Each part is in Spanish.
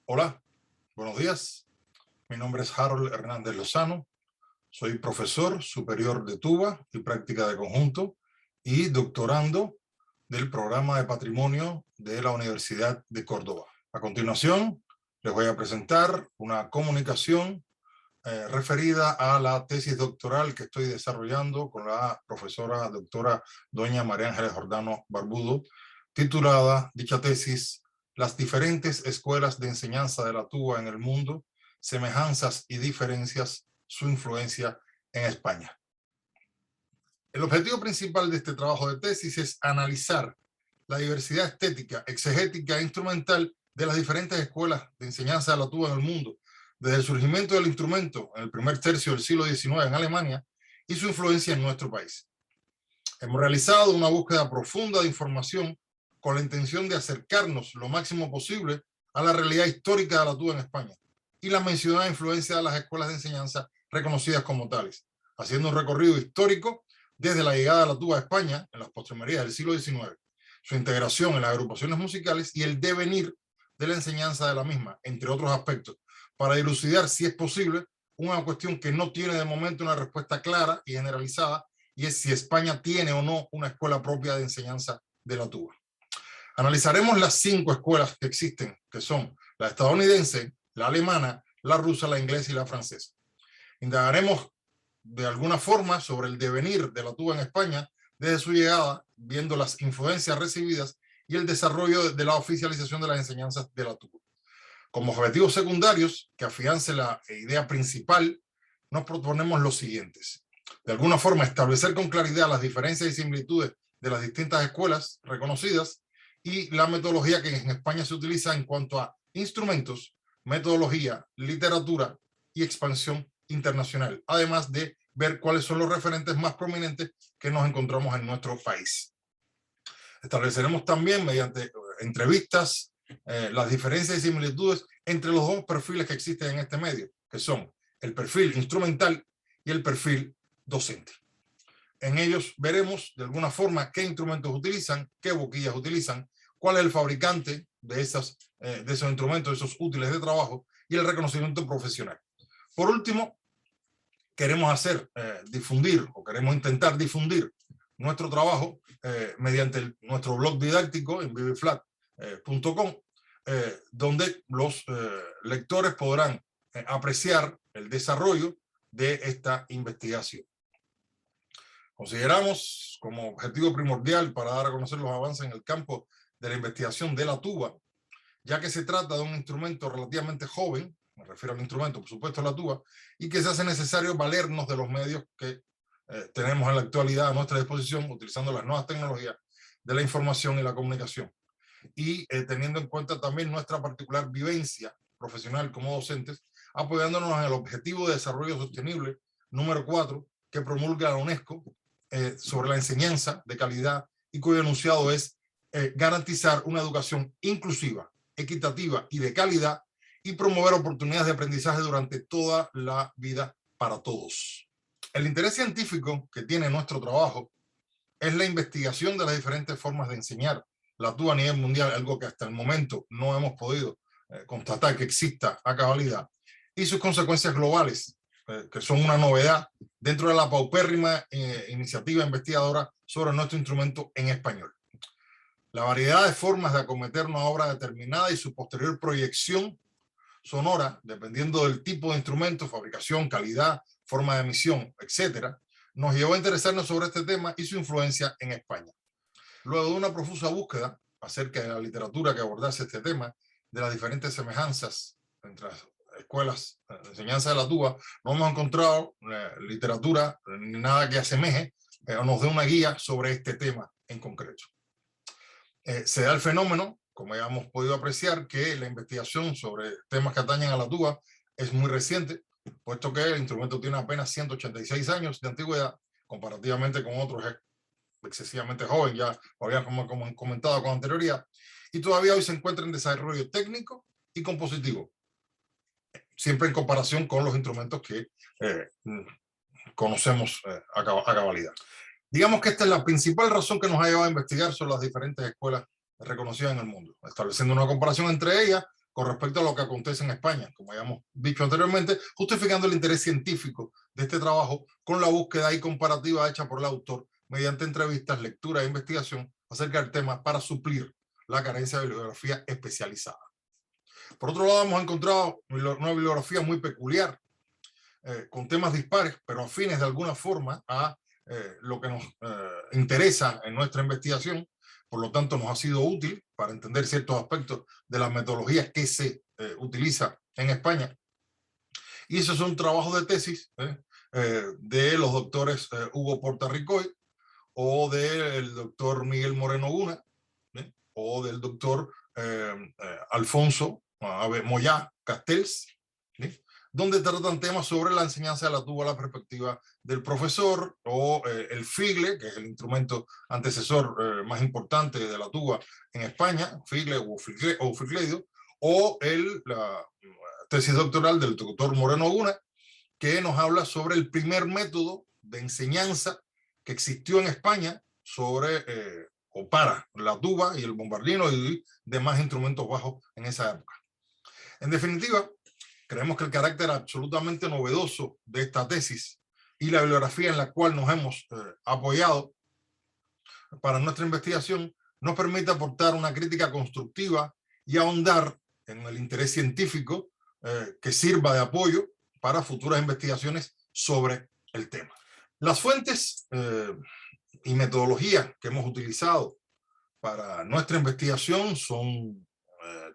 Hola, buenos días. Mi nombre es Harold Hernández Lozano. Soy profesor superior de tuba y práctica de conjunto y doctorando del programa de patrimonio de la Universidad de Córdoba. A continuación, les voy a presentar una comunicación referida a la tesis doctoral que estoy desarrollando con la profesora doctora doña María Ángeles Jordano Barbudo, titulada dicha tesis Las diferentes escuelas de enseñanza de la tuba en el mundo, semejanzas y diferencias, su influencia en España. El objetivo principal de este trabajo de tesis es analizar la diversidad estética, exegética e instrumental de las diferentes escuelas de enseñanza de la tuba en el mundo, desde el surgimiento del instrumento en el primer tercio del siglo XIX en Alemania y su influencia en nuestro país. Hemos realizado una búsqueda profunda de información con la intención de acercarnos lo máximo posible a la realidad histórica de la tuba en España y la mencionada influencia de las escuelas de enseñanza reconocidas como tales, haciendo un recorrido histórico desde la llegada de la tuba a España en las postrimerías del siglo XIX, su integración en las agrupaciones musicales y el devenir de la enseñanza de la misma, entre otros aspectos, para dilucidar, si es posible, una cuestión que no tiene de momento una respuesta clara y generalizada, y es si España tiene o no una escuela propia de enseñanza de la tuba. Analizaremos las 5 escuelas que existen, que son la estadounidense, la alemana, la rusa, la inglesa y la francesa. Indagaremos de alguna forma sobre el devenir de la tuba en España desde su llegada, viendo las influencias recibidas y el desarrollo de la oficialización de las enseñanzas de la tuba. Como objetivos secundarios que afiancen la idea principal, nos proponemos los siguientes. De alguna forma, establecer con claridad las diferencias y similitudes de las distintas escuelas reconocidas y la metodología que en España se utiliza en cuanto a instrumentos, metodología, literatura y expansión internacional, además de ver cuáles son los referentes más prominentes que nos encontramos en nuestro país. Estableceremos también, mediante entrevistas, las diferencias y similitudes entre los 2 perfiles que existen en este medio, que son el perfil instrumental y el perfil docente. En ellos veremos de alguna forma qué instrumentos utilizan, qué boquillas utilizan, cuál es el fabricante de esos instrumentos, de esos útiles de trabajo y el reconocimiento profesional. Por último, queremos difundir o queremos intentar difundir nuestro trabajo mediante nuestro blog didáctico en viviflat.com, donde los lectores podrán apreciar el desarrollo de esta investigación. Consideramos como objetivo primordial para dar a conocer los avances en el campo de la investigación de la tuba, ya que se trata de un instrumento relativamente joven, me refiero al instrumento, por supuesto a la tuba, y que se hace necesario valernos de los medios que tenemos en la actualidad a nuestra disposición, utilizando las nuevas tecnologías de la información y la comunicación. Y teniendo en cuenta también nuestra particular vivencia profesional como docentes, apoyándonos en el Objetivo de Desarrollo Sostenible número 4 que promulga la UNESCO sobre la enseñanza de calidad y cuyo enunciado es garantizar una educación inclusiva, equitativa y de calidad y promover oportunidades de aprendizaje durante toda la vida para todos. El interés científico que tiene nuestro trabajo es la investigación de las diferentes formas de enseñar la tuba a nivel mundial, algo que hasta el momento no hemos podido constatar que exista a cabalidad, y sus consecuencias globales, que son una novedad dentro de la paupérrima iniciativa investigadora sobre nuestro instrumento en español. La variedad de formas de acometer una obra determinada y su posterior proyección sonora, dependiendo del tipo de instrumento, fabricación, calidad, forma de emisión, etcétera, nos llevó a interesarnos sobre este tema y su influencia en España. Luego de una profusa búsqueda acerca de la literatura que abordase este tema, de las diferentes semejanzas entre las escuelas de enseñanza de la tuba, no hemos encontrado literatura ni nada que asemeje o nos dé una guía sobre este tema en concreto. Se da el fenómeno, como ya hemos podido apreciar, que la investigación sobre temas que atañen a la tuba es muy reciente, puesto que el instrumento tiene apenas 186 años de antigüedad, comparativamente con otros excesivamente joven, ya lo había como comentado con anterioridad, y todavía hoy se encuentra en desarrollo técnico y compositivo, siempre en comparación con los instrumentos que conocemos a cabalidad. Digamos que esta es la principal razón que nos ha llevado a investigar sobre las diferentes escuelas reconocidas en el mundo, estableciendo una comparación entre ellas con respecto a lo que acontece en España, como habíamos dicho anteriormente, justificando el interés científico de este trabajo con la búsqueda y comparativa hecha por el autor mediante entrevistas, lectura e investigación acerca del tema para suplir la carencia de bibliografía especializada. Por otro lado, hemos encontrado una bibliografía muy peculiar, con temas dispares, pero afines de alguna forma a lo que nos interesa en nuestra investigación. Por lo tanto, nos ha sido útil para entender ciertos aspectos de las metodologías que se utiliza en España. Y esos son trabajos de tesis de los doctores Hugo Porta-Ricoy, o del doctor Miguel Moreno Guna, o del doctor Alfonso Moyá Castells, donde tratan temas sobre la enseñanza de la tuba a la perspectiva del profesor, o el figle, que es el instrumento antecesor más importante de la tuba en España, figle o figledio, o la tesis doctoral del doctor Moreno Guna, que nos habla sobre el primer método de enseñanza que existió en España sobre o para la tuba y el bombardino y demás instrumentos bajos en esa época. En definitiva, creemos que el carácter absolutamente novedoso de esta tesis y la bibliografía en la cual nos hemos apoyado para nuestra investigación nos permite aportar una crítica constructiva y ahondar en el interés científico que sirva de apoyo para futuras investigaciones sobre el tema. Las fuentes y metodologías que hemos utilizado para nuestra investigación son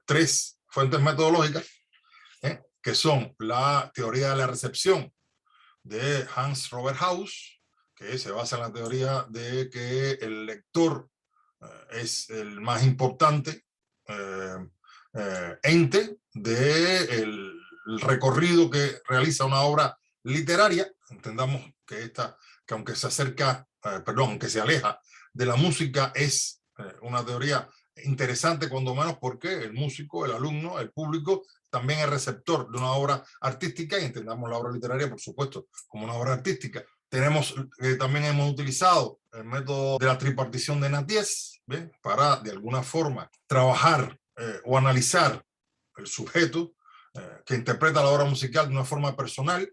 tres fuentes metodológicas, que son la teoría de la recepción de Hans Robert Haus, que se basa en la teoría de que el lector es el más importante ente del recorrido que realiza una obra literaria. Entendamos que que aunque se acerca, aunque se aleja de la música, es una teoría interesante, cuando menos porque el músico, el alumno, el público también es receptor de una obra artística, y entendamos la obra literaria, por supuesto, como una obra artística. También hemos utilizado el método de la tripartición de Natiez, para de alguna forma trabajar o analizar el sujeto que interpreta la obra musical de una forma personal,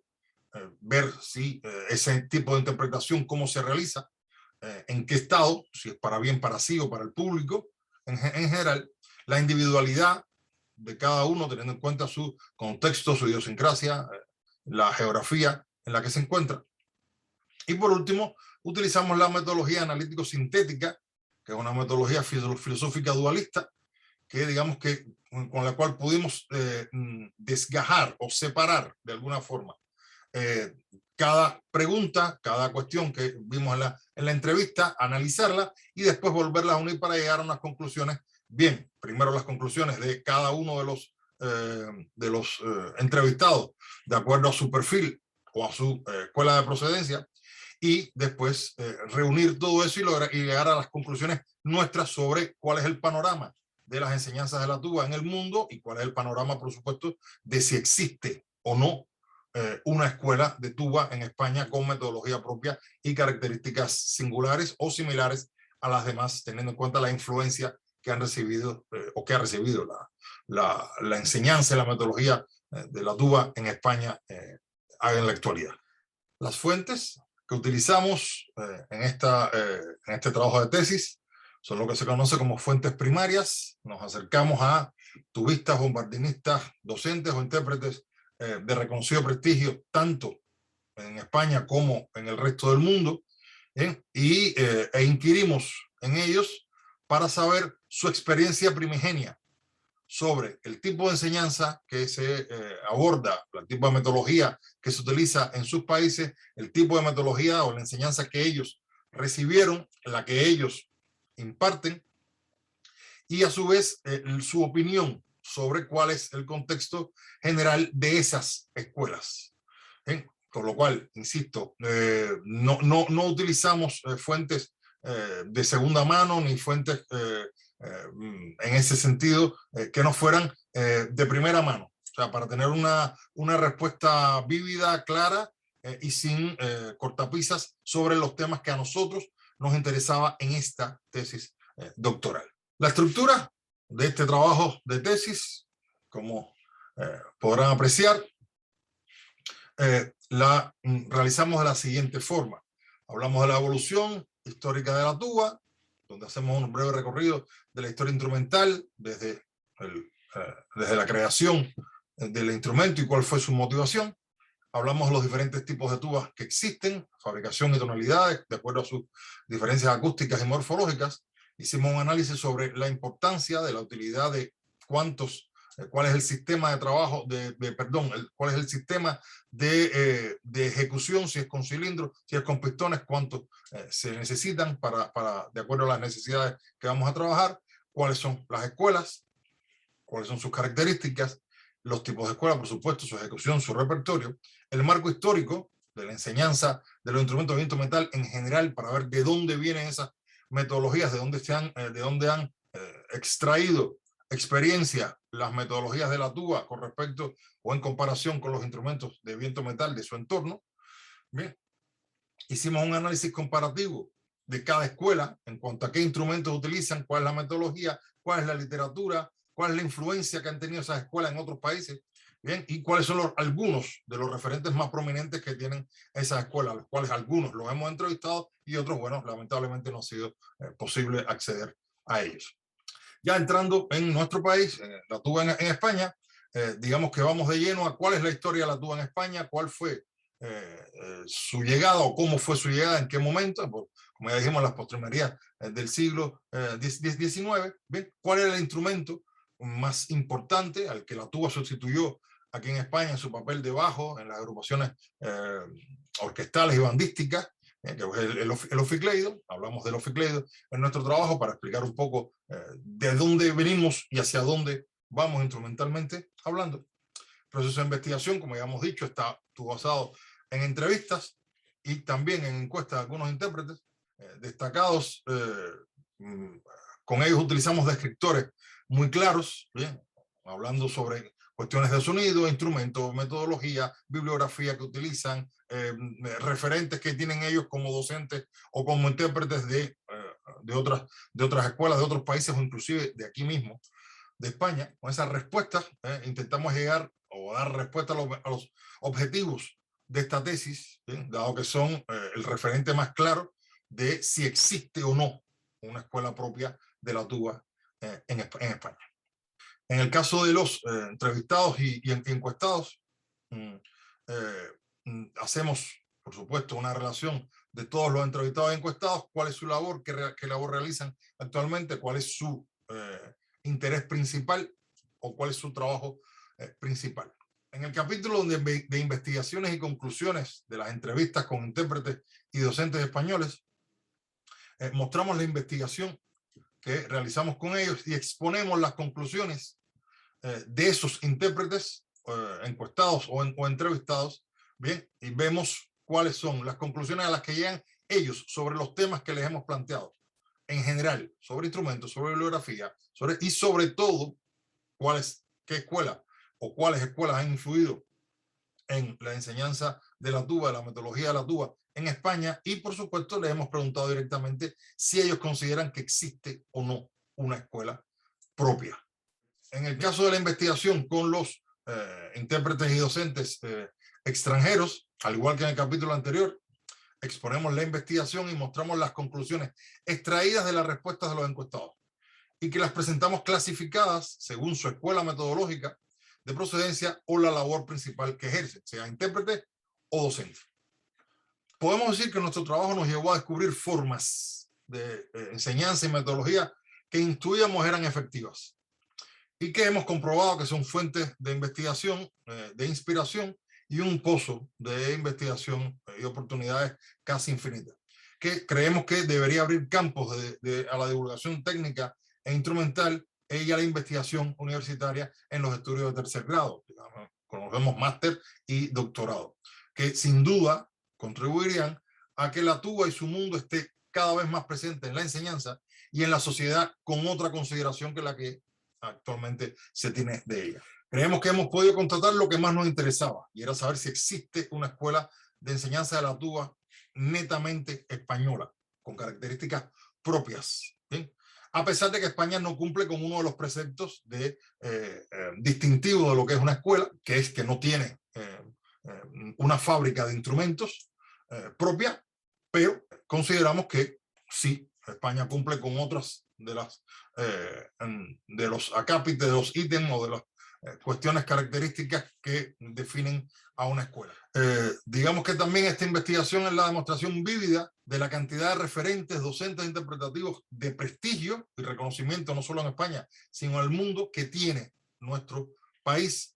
ver si ese tipo de interpretación, cómo se realiza, en qué estado, si es para bien, para sí o para el público en general, la individualidad de cada uno, teniendo en cuenta su contexto, su idiosincrasia, la geografía en la que se encuentra. Y por último, utilizamos la metodología analítico-sintética, que es una metodología filosófica dualista, que digamos que con la cual pudimos desgajar o separar de alguna forma cada pregunta, cada cuestión que vimos en la entrevista, analizarla y después volverla a unir para llegar a unas conclusiones. Bien, primero las conclusiones de cada uno de los entrevistados, de acuerdo a su perfil o a su escuela de procedencia, y después reunir todo eso y llegar a las conclusiones nuestras sobre cuál es el panorama de las enseñanzas de la tuba en el mundo, y cuál es el panorama, por supuesto, de si existe o no una escuela de tuba en España con metodología propia y características singulares o similares a las demás, teniendo en cuenta la influencia que han recibido o que ha recibido la enseñanza y la metodología de la tuba en España en la actualidad. Las fuentes que utilizamos en este trabajo de tesis son lo que se conoce como fuentes primarias. Nos acercamos a tubistas, bombardinistas, docentes o intérpretes de reconocido prestigio, tanto en España como en el resto del mundo, e inquirimos en ellos para saber su experiencia primigenia sobre el tipo de enseñanza que se aborda, el tipo de metodología que se utiliza en sus países, el tipo de metodología o la enseñanza que ellos recibieron, la que ellos imparten, y a su vez su opinión sobre cuál es el contexto general de esas escuelas. Con lo cual, insisto, no utilizamos fuentes de segunda mano ni fuentes en ese sentido que no fueran de primera mano. O sea, para tener una respuesta vívida, clara y sin cortapisas sobre los temas que a nosotros nos interesaba en esta tesis doctoral. La estructura de este trabajo de tesis, como podrán apreciar, la realizamos de la siguiente forma. Hablamos de la evolución histórica de la tuba, donde hacemos un breve recorrido de la historia instrumental desde la creación del instrumento y cuál fue su motivación. Hablamos de los diferentes tipos de tubas que existen, fabricación y tonalidades, de acuerdo a sus diferencias acústicas y morfológicas. Hicimos un análisis sobre la importancia de la utilidad de cuál es el sistema de trabajo, cuál es el sistema de ejecución, si es con cilindros, si es con pistones, cuántos se necesitan de acuerdo a las necesidades que vamos a trabajar, cuáles son las escuelas, cuáles son sus características, los tipos de escuela, por supuesto, su ejecución, su repertorio, el marco histórico de la enseñanza de los instrumentos de viento metal en general, para ver de dónde vienen esas metodologías, de dónde han extraído experiencia las metodologías de la tuba con respecto o en comparación con los instrumentos de viento metal de su entorno. Bien, hicimos un análisis comparativo de cada escuela en cuanto a qué instrumentos utilizan, cuál es la metodología, cuál es la literatura, cuál es la influencia que han tenido esas escuelas en otros países, bien, y cuáles son algunos de los referentes más prominentes que tienen esas escuelas, los cuales algunos los hemos entrevistado y otros, bueno, lamentablemente no ha sido posible acceder a ellos. Ya entrando en nuestro país, la tuba en España, digamos que vamos de lleno a cuál es la historia de la tuba en España, cuál fue su llegada o cómo fue su llegada, en qué momento, como ya dijimos, las postrimerías del siglo XIX, ¿bien? ¿Cuál era el instrumento más importante al que la tuba sustituyó aquí en España en su papel de bajo, en las agrupaciones orquestales y bandísticas, que es el oficleido? Hablamos del oficleido en nuestro trabajo para explicar un poco de dónde venimos y hacia dónde vamos instrumentalmente hablando. El proceso de investigación, como ya hemos dicho, estuvo basado en entrevistas y también en encuestas de algunos intérpretes destacados. Con ellos utilizamos descriptores muy claros, bien, hablando sobre cuestiones de sonido, instrumentos, metodología, bibliografía que utilizan, referentes que tienen ellos como docentes o como intérpretes de otras escuelas, de otros países o inclusive de aquí mismo, de España. Con esas respuestas intentamos llegar o dar respuesta a los objetivos de esta tesis, dado que son el referente más claro de si existe o no una escuela propia de la tuba en España. En el caso de los entrevistados y encuestados, hacemos, por supuesto, una relación de todos los entrevistados y encuestados, cuál es su labor, qué labor realizan actualmente, cuál es su interés principal o cuál es su trabajo principal. En el capítulo de investigaciones y conclusiones de las entrevistas con intérpretes y docentes españoles, mostramos la investigación que realizamos con ellos y exponemos las conclusiones de esos intérpretes encuestados o entrevistados, bien, y vemos cuáles son las conclusiones a las que llegan ellos sobre los temas que les hemos planteado en general, sobre instrumentos, sobre bibliografía, y sobre todo qué escuela o cuáles escuelas han influido en la enseñanza de la tuba, de la metodología de la tuba en España, y por supuesto les hemos preguntado directamente si ellos consideran que existe o no una escuela propia. En el caso de la investigación con los intérpretes y docentes extranjeros, al igual que en el capítulo anterior, exponemos la investigación y mostramos las conclusiones extraídas de las respuestas de los encuestados y que las presentamos clasificadas según su escuela metodológica de procedencia o la labor principal que ejerce, sea intérprete o docente. Podemos decir que nuestro trabajo nos llevó a descubrir formas de enseñanza y metodología que intuíamos eran efectivas y que hemos comprobado que son fuentes de investigación, de inspiración y un pozo de investigación y oportunidades casi infinitas, que creemos que debería abrir campos a la divulgación técnica e instrumental y a la investigación universitaria en los estudios de tercer grado, digamos, conocemos máster y doctorado, que sin duda contribuirían a que la tuba y su mundo esté cada vez más presente en la enseñanza y en la sociedad con otra consideración que la que actualmente se tiene de ella. Creemos que hemos podido constatar lo que más nos interesaba, y era saber si existe una escuela de enseñanza de la tuba netamente española, con características propias, ¿sí? a pesar de que España no cumple con uno de los preceptos distintivos de lo que es una escuela, que es que no tiene una fábrica de instrumentos propia, pero consideramos que sí, España cumple con otras de los acápites, de los ítems o de las cuestiones características que definen a una escuela. Digamos que también esta investigación es la demostración vívida de la cantidad de referentes docentes interpretativos de prestigio y reconocimiento, no solo en España, sino en el mundo, que tiene nuestro país,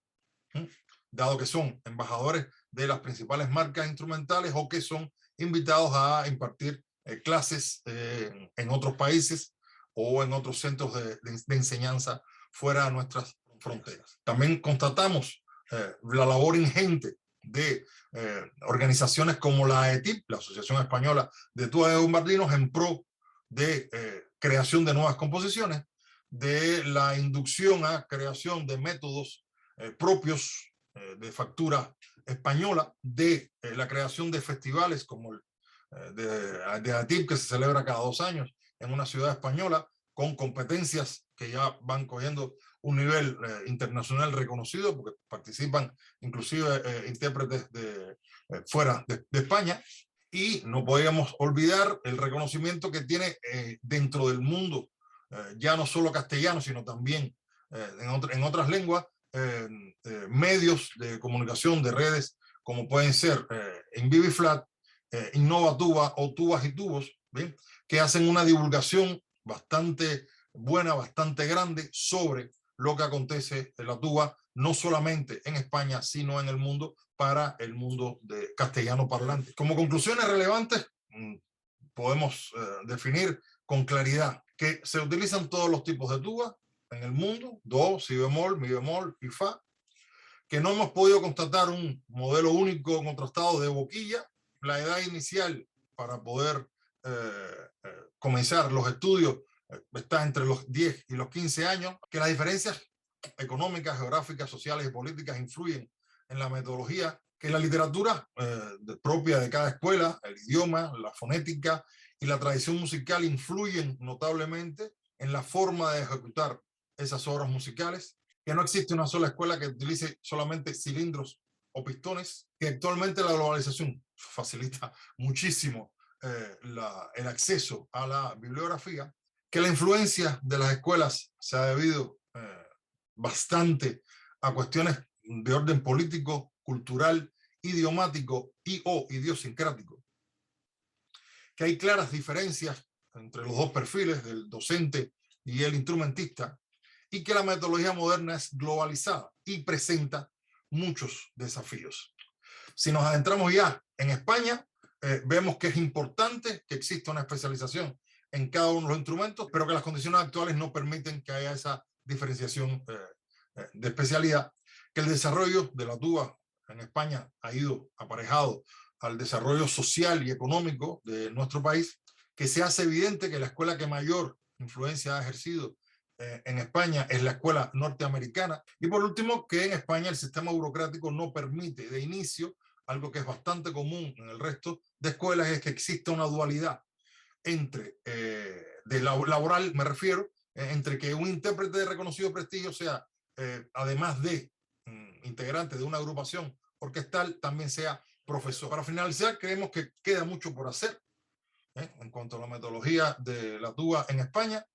dado que son embajadores de las principales marcas instrumentales o que son invitados a impartir clases en otros países o en otros centros de enseñanza fuera de nuestras fronteras. También constatamos la labor ingente de organizaciones como la AETIP, la Asociación Española de Tuba de Bombardinos, en pro de creación de nuevas composiciones, de la inducción a creación de métodos propios de factura española, de la creación de festivales como el de AETIP, que se celebra cada 2 años en una ciudad española, con competencias que ya van cogiendo un nivel internacional reconocido, porque participan inclusive intérpretes de fuera de España. Y no podíamos olvidar el reconocimiento que tiene dentro del mundo, ya no solo castellano, sino también en otras lenguas, medios de comunicación de redes, como pueden ser InViviFlat, Innova Tuba o Tubas y Tubos, ¿bien?, que hacen una divulgación bastante buena, bastante grande sobre lo que acontece en la tuba, no solamente en España, sino en el mundo, para el mundo de castellano parlante. Como conclusiones relevantes, podemos definir con claridad que se utilizan todos los tipos de tuba en el mundo: do, si bemol, mi bemol y fa, que no hemos podido constatar un modelo único contrastado de boquilla. La edad inicial para poder comenzar los estudios está entre los 10 y los 15 años, que las diferencias económicas, geográficas, sociales y políticas influyen en la metodología, que la literatura propia de cada escuela, el idioma, la fonética y la tradición musical influyen notablemente en la forma de ejecutar esas obras musicales, que no existe una sola escuela que utilice solamente cilindros o pistones, que actualmente la globalización facilita muchísimo el acceso a la bibliografía, que la influencia de las escuelas se ha debido bastante a cuestiones de orden político, cultural, idiomático y o idiosincrático, que hay claras diferencias entre los dos perfiles del docente y el instrumentista, y que la metodología moderna es globalizada y presenta muchos desafíos. Si nos adentramos ya en España, vemos que es importante que exista una especialización en cada uno de los instrumentos, pero que las condiciones actuales no permiten que haya esa diferenciación de especialidad, que el desarrollo de la tuba en España ha ido aparejado al desarrollo social y económico de nuestro país, que se hace evidente que la escuela que mayor influencia ha ejercido en España es la escuela norteamericana, y por último que en España el sistema burocrático no permite de inicio algo que es bastante común en el resto de escuelas, es que exista una dualidad entre, de laboral me refiero, entre que un intérprete de reconocido prestigio sea, además de integrante de una agrupación orquestal, también sea profesor. Para finalizar, creemos que queda mucho por hacer en cuanto a la metodología de la tuba en España,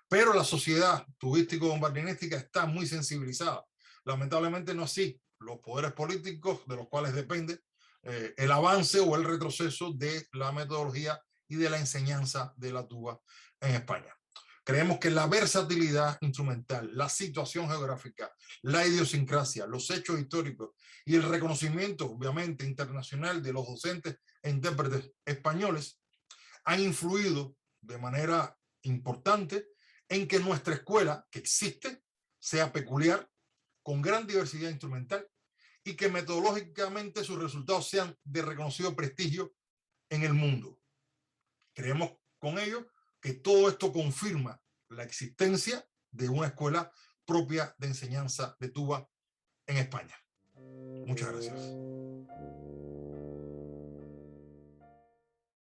pero la sociedad tubístico-bombardinística está muy sensibilizada. Lamentablemente no así los poderes políticos de los cuales depende el avance o el retroceso de la metodología y de la enseñanza de la tuba en España. Creemos que la versatilidad instrumental, la situación geográfica, la idiosincrasia, los hechos históricos y el reconocimiento, obviamente, internacional de los docentes e intérpretes españoles han influido de manera importante en que nuestra escuela, que existe, sea peculiar, con gran diversidad instrumental, y que metodológicamente sus resultados sean de reconocido prestigio en el mundo. Creemos con ello que todo esto confirma la existencia de una escuela propia de enseñanza de tuba en España. Muchas gracias.